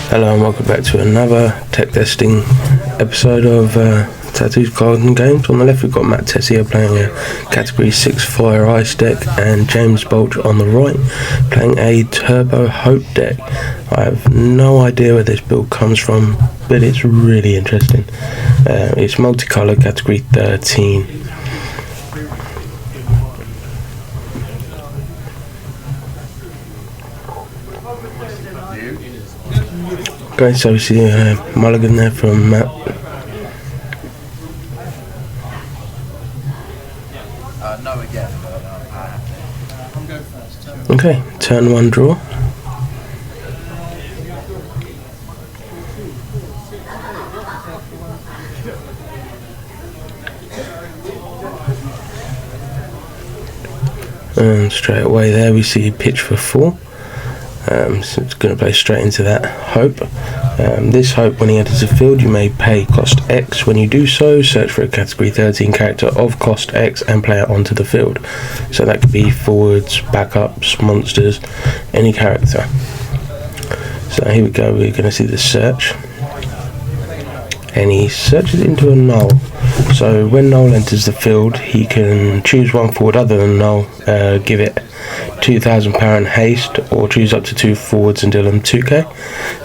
Hello and welcome back to another tech testing episode of Tattoo's Garden Games. On the left we've got Matt Tessier playing a Category 6 Fire Ice deck, and James Bolch on the right playing a Turbo Hope deck. I have no idea where this build comes from, but it's really interesting. It's multicolour, Category 13. Okay, so we see Mulligan there from Matt. No again, but Okay, turn one draw. And straight away there we see pitch for 4. So it's going to play straight into that Hope. This Hope, when he enters the field, you may pay cost X. When you do so, search for a Category 13 character of cost X and play it onto the field. So that could be forwards, backups, monsters, any character. So here we go, we're going to see the search. And he searches into a null. So when null enters the field, he can choose one forward other than null, give it 2,000 power and haste, or choose up to 2 forwards and deal them 2k.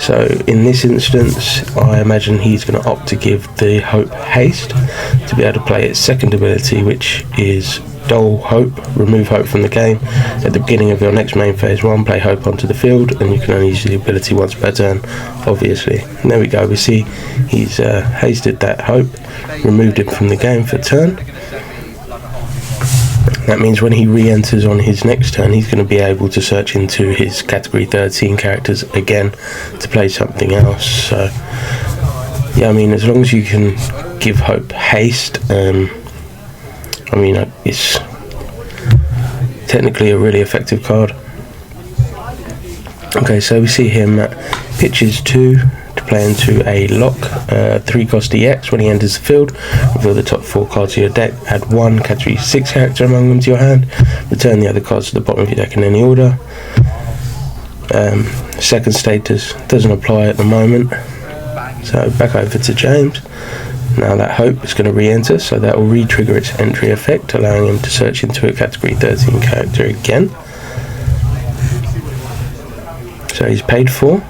So in this instance, I imagine he's going to opt to give the Hope haste to be able to play its second ability, which is Dole Hope, remove Hope from the game. At the beginning of your next main phase 1, play Hope onto the field, and you can only use the ability once per turn, obviously. And there we go, we see he's hasted that Hope, removed him from the game for turn. That means when he re-enters on his next turn, he's going to be able to search into his Category 13 characters again to play something else. So yeah, I mean, as long as you can give Hope haste, I mean, it's technically a really effective card. Okay, so we see him pitches 2 to play into a lock, 3 cost EX. When he enters the field, reveal the top 4 cards of your deck, add 1 Category 6 character among them to your hand, return the other cards to the bottom of your deck in any order. Second status doesn't apply at the moment. So back over to James. Now that Hope is going to re-enter, so that will re-trigger its entry effect, allowing him to search into a Category 13 character again. So he's paid 4.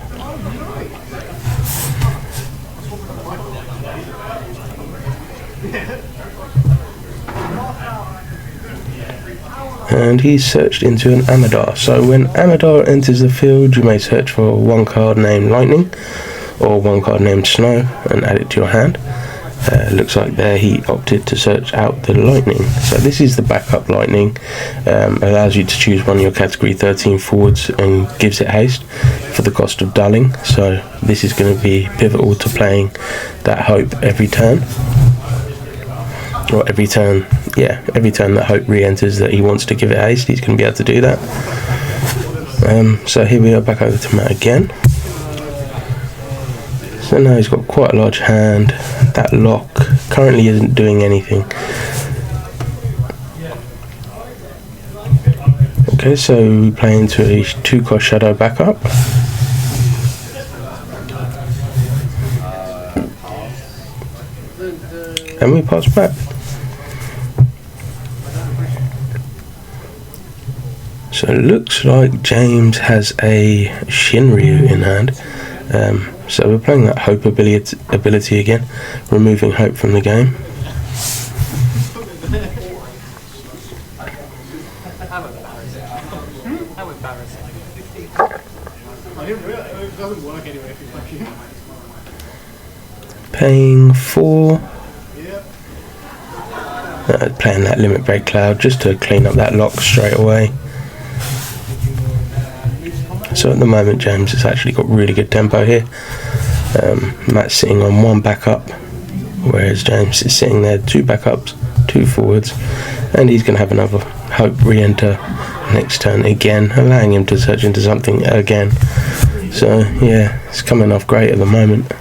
And he's searched into an Amadar. So when Amadar enters the field, you may search for 1 card named Lightning or 1 card named Snow and add it to your hand. Looks like there he opted to search out the Lightning. So this is the backup Lightning. Allows you to choose one of your Category 13 forwards and gives it haste for the cost of dulling. So this is going to be pivotal to playing that Hope every turn. Or every turn, yeah, every turn that Hope re-enters that he wants to give it haste, he's going to be able to do that. So here we are, back over to Matt again. So now he's got quite a large hand. That lock currently isn't doing anything. Okay, so we play into a 2 cost Shadow backup. And we pass back. So it looks like James has a Shinryu in hand. So we're playing that Hope ability again, removing Hope from the game. Paying 4. Playing that Limit Break Cloud just to clean up that lock straight away. So at the moment James has actually got really good tempo here. Matt's sitting on 1 backup, whereas James is sitting there 2 backups, 2 forwards, and he's going to have another Hope re-enter next turn again, allowing him to search into something again. So yeah, it's coming off great at the moment.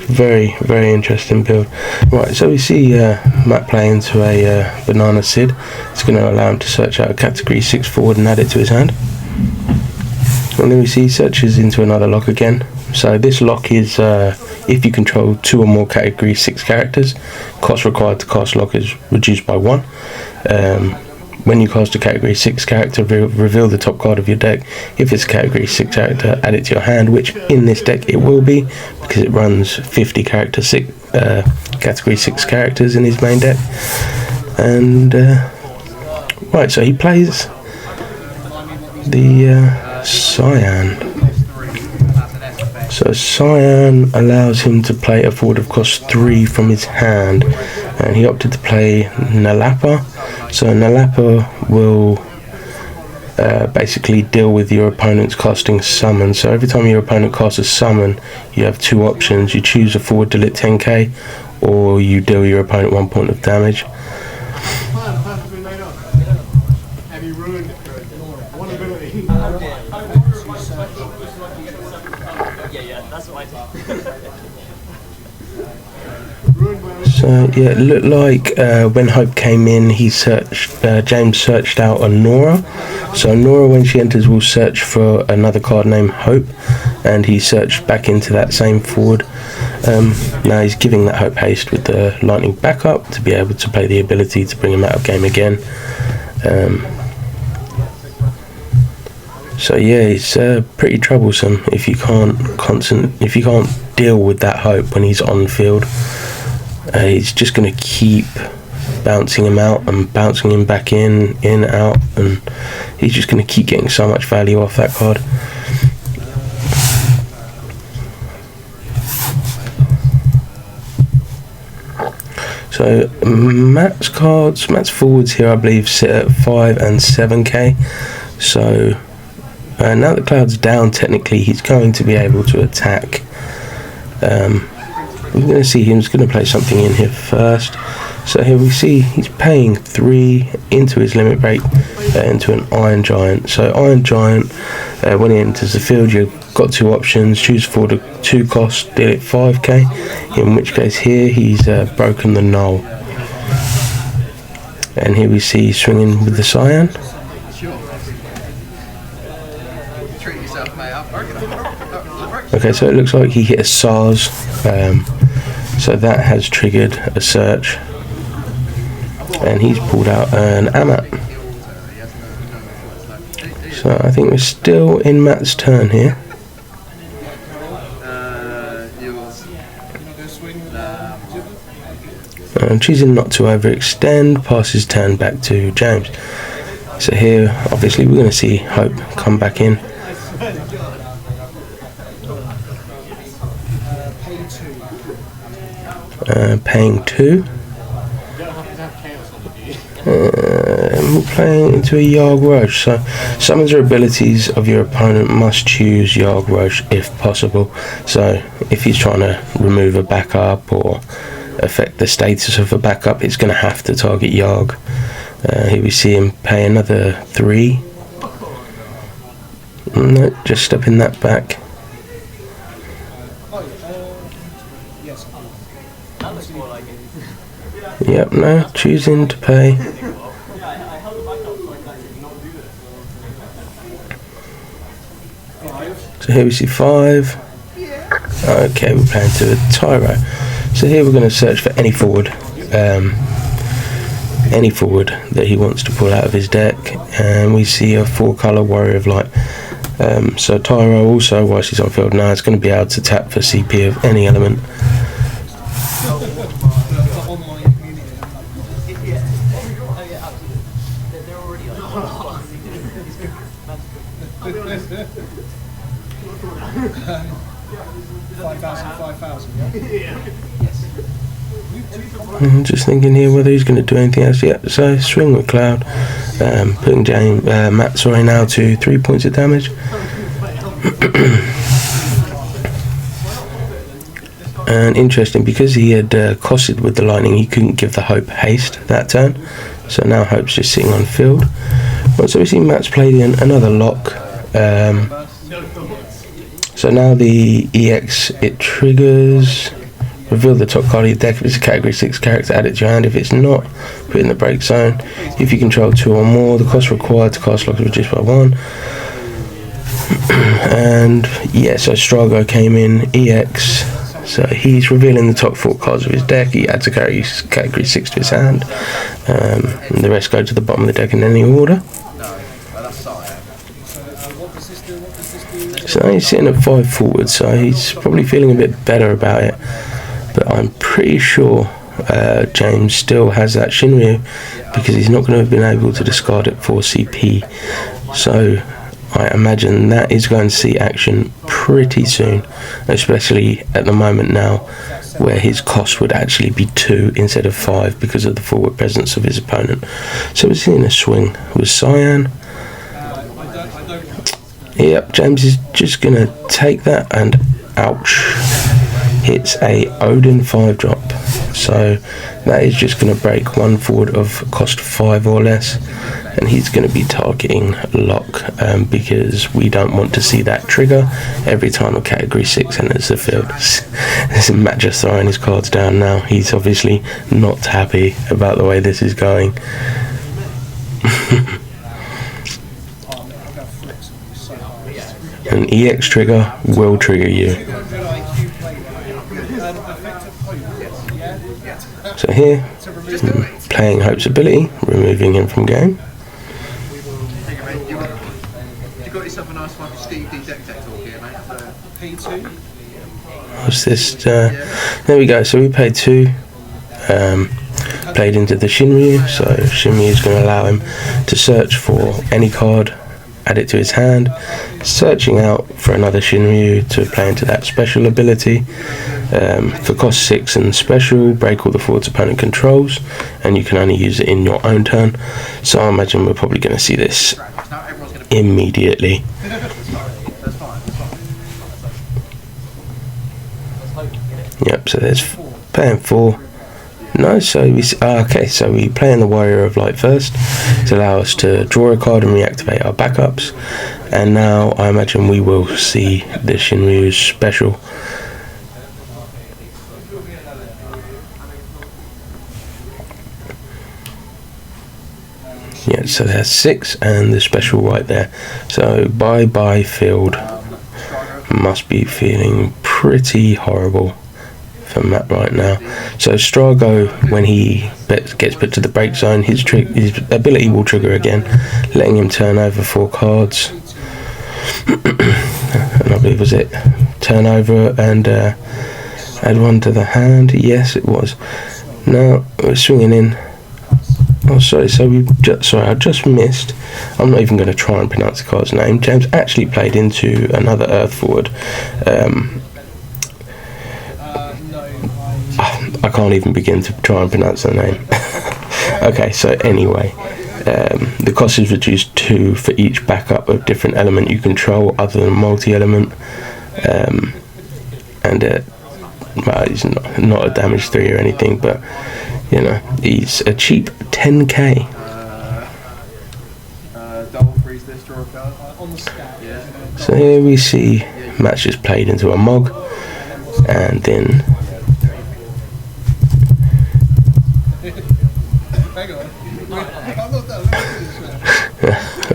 Very, very interesting build. Right, so we see Matt play into a Banana Sid. It's going to allow him to search out a Category 6 forward and add it to his hand. And then we see searches into another lock again. So this lock is if you control 2 or more category 6 characters, cost required to cast lock is reduced by 1. When you cast a category 6 character, reveal the top card of your deck. If it's a category 6 character, add it to your hand, which in this deck it will be, because it runs 50 category 6 characters in his main deck. And right, so he plays the Cyan. So Cyan allows him to play a forward of cost 3 from his hand, and he opted to play Nalapa. So Nalapa will basically deal with your opponent's casting summon. So every time your opponent casts a summon, you have 2 options. You choose a forward to lit 10k, or you deal your opponent 1 point of damage. So yeah, it looked like when Hope came in, he searched. James searched out a Nora. So Nora, when she enters, will search for another card named Hope, and he searched back into that same forward. Now he's giving that Hope haste with the lightning backup to be able to play the ability to bring him out of game again. So yeah, it's pretty troublesome if you can't deal with that Hope when he's on field. He's just going to keep bouncing him out and bouncing him back in, out, and he's just going to keep getting so much value off that card. So Matt's forwards here, I believe, sit at 5 and 7k. So now the cloud's down, technically he's going to be able to attack. We're going to see he's going to play something in here first. So here we see he's paying 3 into his limit break into an Iron Giant. So Iron Giant, when he enters the field, you've got 2 options. Choose for the 2 cost, deal it 5k. In which case here he's broken the null. And here we see he's swinging with the Cyan. Okay, so it looks like he hit a SARS. So that has triggered a search, and he's pulled out an Amat. So I think we're still in Matt's turn here. Choosing not to overextend, passes turn back to James. So here, obviously, we're going to see Hope come back in. Paying 2. We're playing into a Yarg Roche. So summons or abilities of your opponent must choose Yarg Roche if possible. So if he's trying to remove a backup or affect the status of a backup, it's going to have to target Yarg. Here we see him pay another 3. No, just stepping that back. Yep, no, choosing to pay. So here we see 5. Okay, we're playing to a Tyro. So here we're going to search for any forward that he wants to pull out of his deck, and we see a 4-color Warrior of Light. So Tyro also, whilst he's on field now, is going to be able to tap for CP of any element. I'm just thinking here whether he's going to do anything else yet. So swing with Cloud, putting Matt now to 3 points of damage. And interesting, because he had costed with the lightning, he couldn't give the Hope haste that turn. So now Hope's just sitting on field. Right, so we see Matt's played in another lock. So now the EX, it triggers. Reveal the top card of your deck. If it's a category 6 character, add it to your hand. If it's not, put it in the break zone. If you control 2 or more, the cost required to cast lock is reduced by 1. And yeah, so Strago came in, EX. So he's revealing the top 4 cards of his deck. He adds a category 6 to his hand. And the rest go to the bottom of the deck in any order. So he's sitting at 5 forward, so he's probably feeling a bit better about it. But I'm pretty sure James still has that Shinryu, because he's not going to have been able to discard it for CP. So I imagine that is going to see action pretty soon, especially at the moment now where his cost would actually be 2 instead of 5 because of the forward presence of his opponent. So we're seeing a swing with Cyan. Yep, James is just going to take that, and ouch, hits a Odin 5-drop. So that is just going to break 1 forward of cost 5 or less, and he's going to be targeting lock, because we don't want to see that trigger every time a category 6 enters the field. There's Matt just throwing his cards down now. He's obviously not happy about the way this is going. An EX trigger will trigger you. So here, playing Hope's ability, removing him from game. What's this? There we go. So we paid 2. Played into the Shinryu. So Shinryu is going to allow him to search for any card, add it to his hand, searching out for another Shinryu to play into that special ability. For cost 6 and special, break all the forwards opponent controls, and you can only use it in your own turn. So I imagine we're probably going to see this immediately. Yep, so there's paying 4. No, so we okay. So we play in the Warrior of Light first to allow us to draw a card and reactivate our backups. And now I imagine we will see the Shinryu's special. Yeah, so there's 6 and the special right there. So bye field. Must be feeling pretty horrible for Matt right now. So Strago, when he gets put to the break zone, his ability will trigger again, letting him turn over 4 cards. And I believe was it turn over and add 1 to the hand. Yes, it was. Now we're swinging in. Oh, sorry. So I just missed. I'm not even going to try and pronounce the card's name. James actually played into another Earth forward. I can't even begin to try and pronounce the name. Okay, so anyway, the cost is reduced 2 for each backup of different element you control other than multi-element, and well, he's not a damage 3 or anything, but you know, he's a cheap 10k. So here we see Matt's just played into a Mog, and then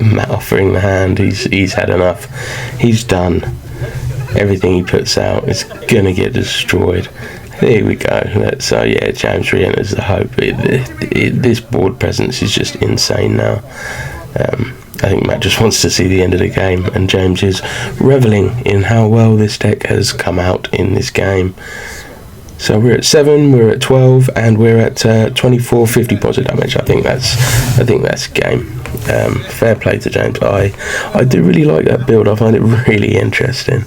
Matt offering the hand. He's had enough. He's done. Everything he puts out is gonna get destroyed. There we go. So yeah, James re-enters the Hope. This board presence is just insane now. I think Matt just wants to see the end of the game, and James is reveling in how well this deck has come out in this game. So we're at 7, we're at 12, and we're at 2450 positive damage. I think that's game. Fair play to James. I do really like that build. I find it really interesting.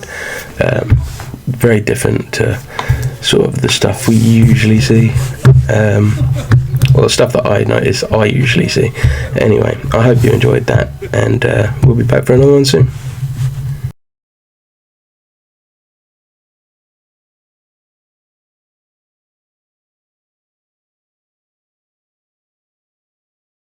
Very different to sort of the stuff we usually see. Well, the stuff that I notice I usually see. Anyway, I hope you enjoyed that, and we'll be back for another one soon.